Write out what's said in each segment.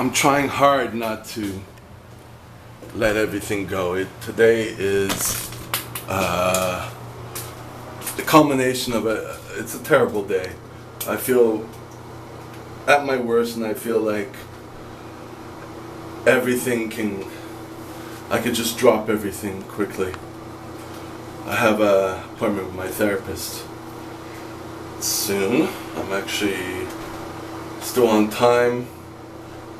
I'm trying hard not to let everything go. Today is the culmination of it's a terrible day. I feel at my worst, and I feel like I could just drop everything quickly. I have an appointment with my therapist soon. I'm actually still on time,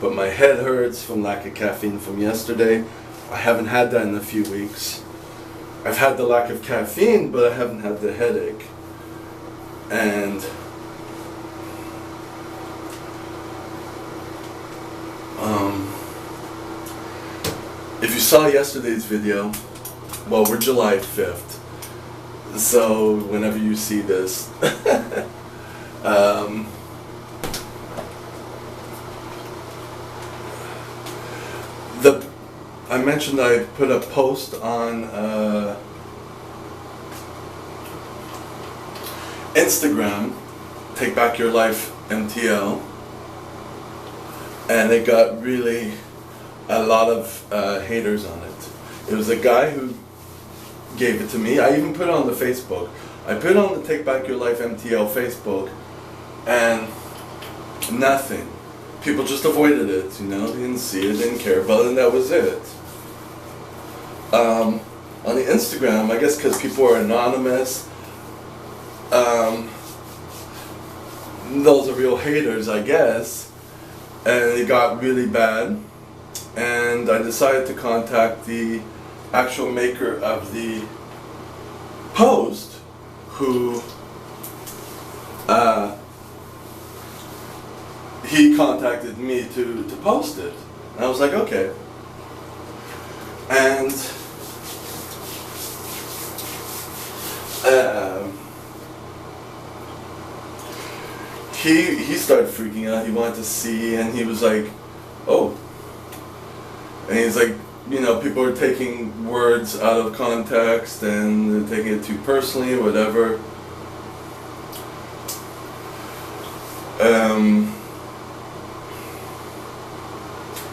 but my head hurts from lack of caffeine from yesterday. I haven't had that in a few weeks. I've had the lack of caffeine, but I haven't had the headache. And if you saw yesterday's video, well, we're July 5th, so whenever you see this, I mentioned I put a post on Instagram, Take Back Your Life MTL, and it got really a lot of haters on it. It was a guy who gave it to me. I even put it on the Facebook. I put it on the Take Back Your Life MTL Facebook, and nothing. People just avoided it, didn't see it, didn't care about it, and that was it. On the Instagram, I guess because people are anonymous, those are real haters, I guess, and it got really bad, and I decided to contact the actual maker of the post, who he contacted me to post it. And I was like, okay. And he started freaking out. He wanted to see, and he was like, oh. And he's like, people are taking words out of context and they're taking it too personally, whatever.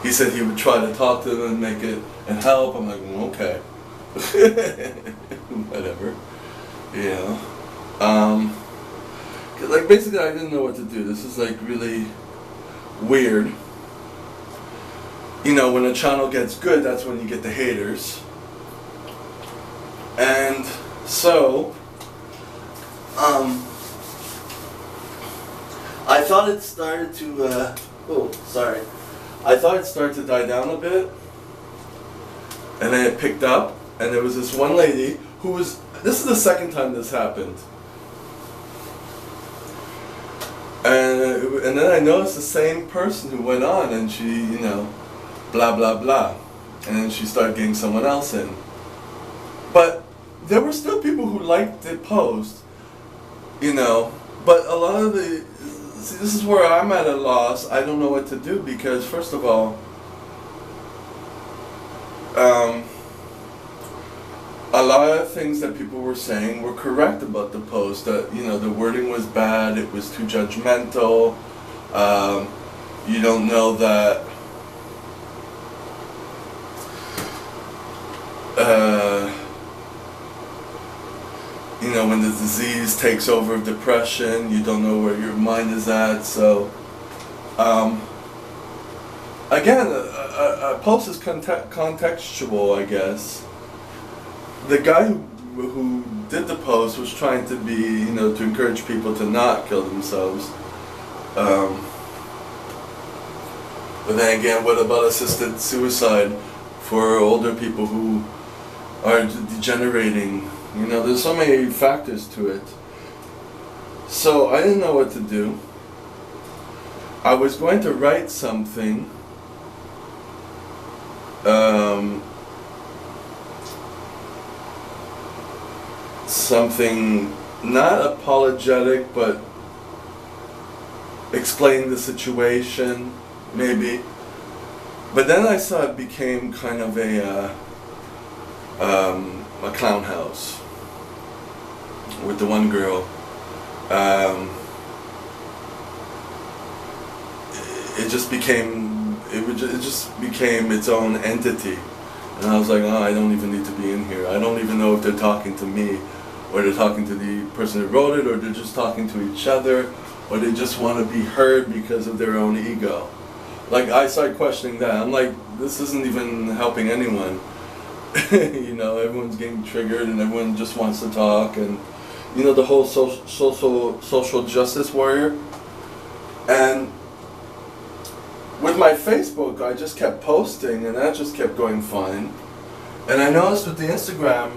He said he would try to talk to them and make it and help. I'm like, okay. Whatever. Like, basically I didn't know what to do. This is like really weird. When a channel gets good, that's when you get the haters. And so, I thought it started to, I thought it started to die down a bit. And then it picked up, and there was this one lady who was, this is the second time this happened. And then I noticed the same person who went on, and she, blah blah blah, and then she started getting someone else in. But there were still people who liked the post, but a lot of this is where I'm at a loss. I don't know what to do, because first of all, a lot of things that people were saying were correct about the post. That the wording was bad, it was too judgmental, you don't know that when the disease takes over depression, you don't know where your mind is at. So, again, a post is contextual, I guess. The guy who did the post was trying to be, to encourage people to not kill themselves. But then again, what about assisted suicide for older people who are degenerating? There's so many factors to it. So I didn't know what to do. I was going to write something, something not apologetic, but explain the situation, maybe. But then I saw it became kind of a clown house with the one girl. It just became it just became its own entity. And I was like, oh, I don't even need to be in here. I don't even know if they're talking to me, or they're talking to the person who wrote it, or they're just talking to each other, or they just want to be heard because of their own ego. Like, I started questioning that. I'm like, this isn't even helping anyone. You know, everyone's getting triggered and everyone just wants to talk, and you know, the whole social justice warrior. And with my Facebook, I just kept posting, and that just kept going fine. And I noticed with the Instagram,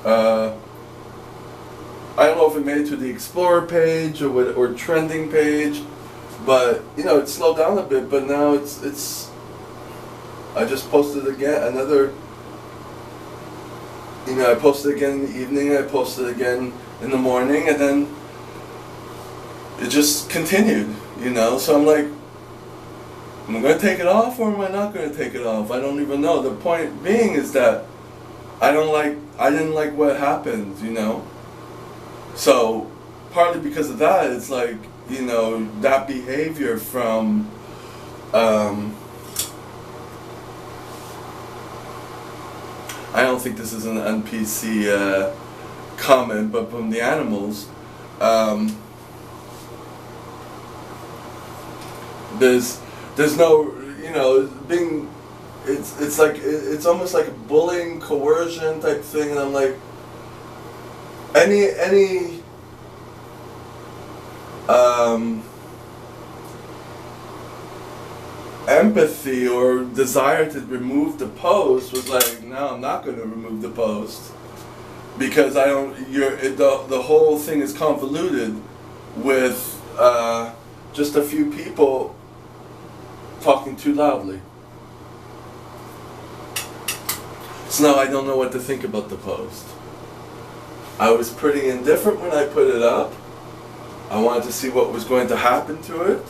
I don't know if it made it to the Explorer page or trending page, but you know, it slowed down a bit. But now it's. I just posted again another. You know, I posted again in the evening. I posted again in the morning, and then it just continued. You know, so I'm like, am I going to take it off, or am I not going to take it off? I don't even know. The point being is that I didn't like what happened, you know? So, partly because of that, it's like, you know, that behavior from, I don't think this is an NPC comment, but from the animals, there's no, you know, being, it's like, it's almost like a bullying, coercion type thing, and I'm like, any empathy or desire to remove the post was like, no, I'm not going to remove the post, because I don't, the whole thing is convoluted with just a few people talking too loudly. So now I don't know what to think about the post. I was pretty indifferent when I put it up. I wanted to see what was going to happen to it.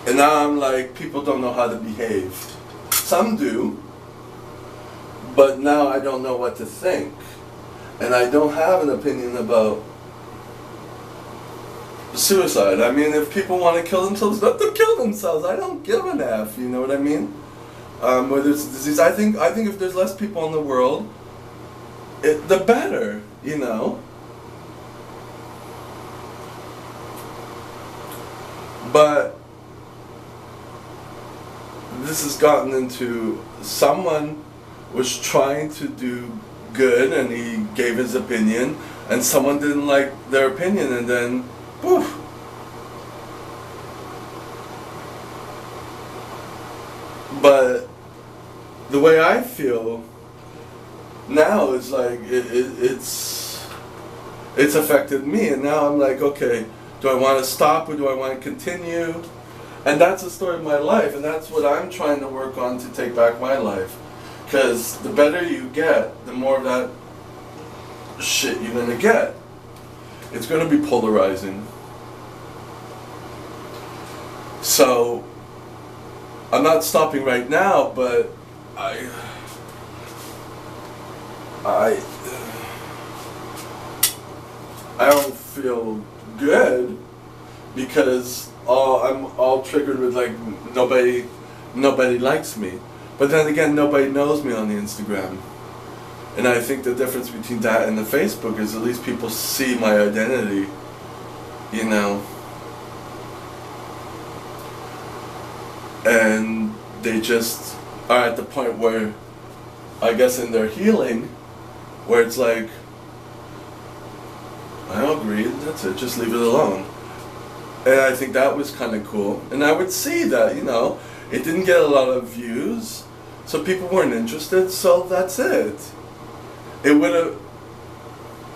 And now I'm like, people don't know how to behave. Some do, but now I don't know what to think. And I don't have an opinion about suicide. I mean, if people want to kill themselves, let them kill themselves. I don't give an F, you know what I mean? Whether it's a disease, I think if there's less people in the world, the better, you know? But this has gotten into, someone was trying to do good and he gave his opinion, and someone didn't like their opinion, and then poof. But the way I feel now is like it's affected me, and now I'm like, okay, do I want to stop or do I want to continue? And that's the story of my life, and that's what I'm trying to work on to take back my life. Because the better you get, the more of that shit you're going to get. It's going to be polarizing. So, I'm not stopping right now, but I don't feel good because I'm all triggered with like nobody likes me. But then again, nobody knows me on the Instagram. And I think the difference between that and the Facebook is at least people see my identity, you know. And they just are at the point where, I guess in their healing, where it's like, I don't agree, that's it, just leave it alone. And I think that was kind of cool. And I would see that, you know, it didn't get a lot of views, so people weren't interested, so that's it. It would have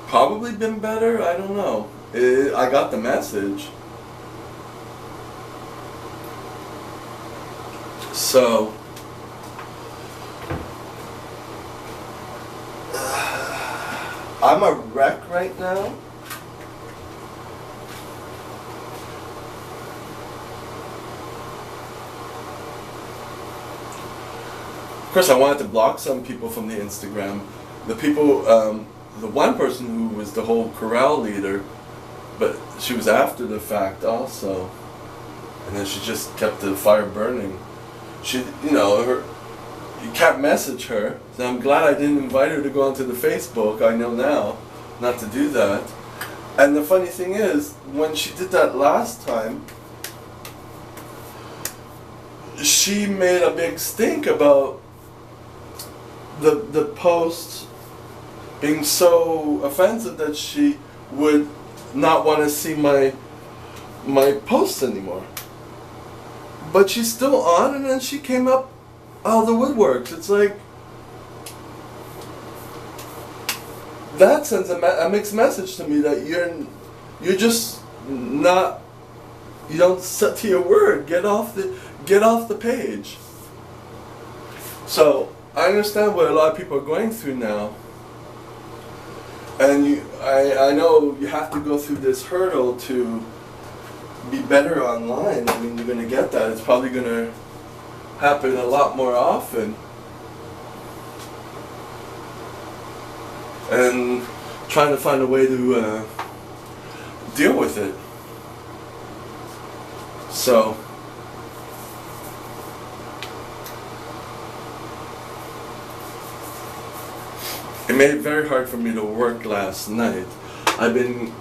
probably been better, I don't know. I got the message. So, I'm a wreck right now. Of course, I wanted to block some people from the Instagram. The people, the one person who was the whole corral leader, but she was after the fact also. and then she just kept the fire burning. She, you can't message her. So I'm glad I didn't invite her to go onto the Facebook. I know now not to do that. And the funny thing is, when she did that last time, she made a big stink about the post being so offensive that she would not want to see my posts anymore. But she's still on, and then she came up out of the woodworks. It's like, that sends a mixed message to me that you're just not, you don't set to your word. Get off the page. So I understand what a lot of people are going through now, and I know you have to go through this hurdle to be better online. I mean, you're going to get that. It's probably going to happen a lot more often. And trying to find a way to deal with it. So, it made it very hard for me to work last night. I've been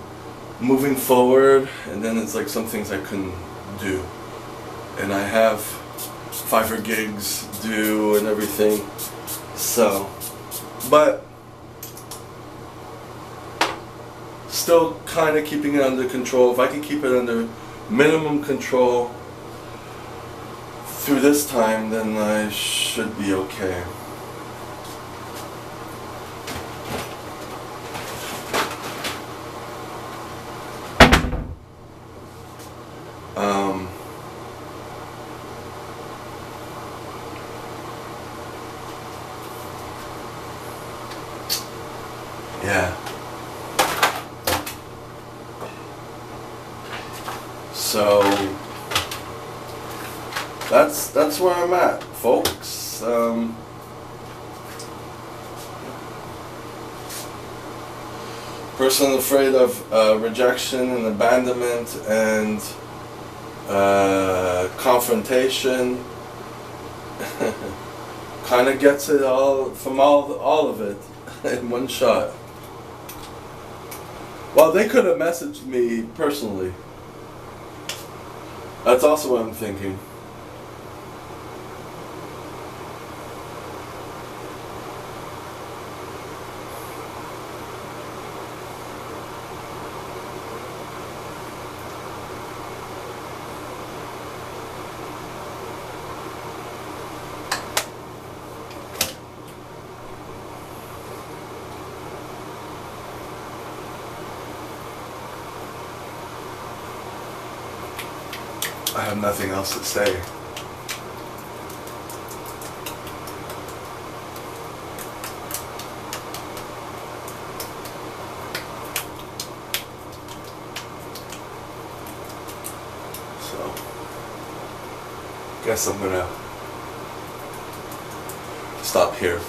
moving forward, and then it's like some things I couldn't do. And I have Fiverr gigs due and everything. So, but still kind of keeping it under control. If I can keep it under minimum control through this time, then I should be okay. Yeah. So that's where I'm at, folks. Person afraid of rejection and abandonment and confrontation kind of gets it all from all of it in one shot. Well, they could have messaged me personally. That's also what I'm thinking. I have nothing else to say. So, guess I'm gonna stop here.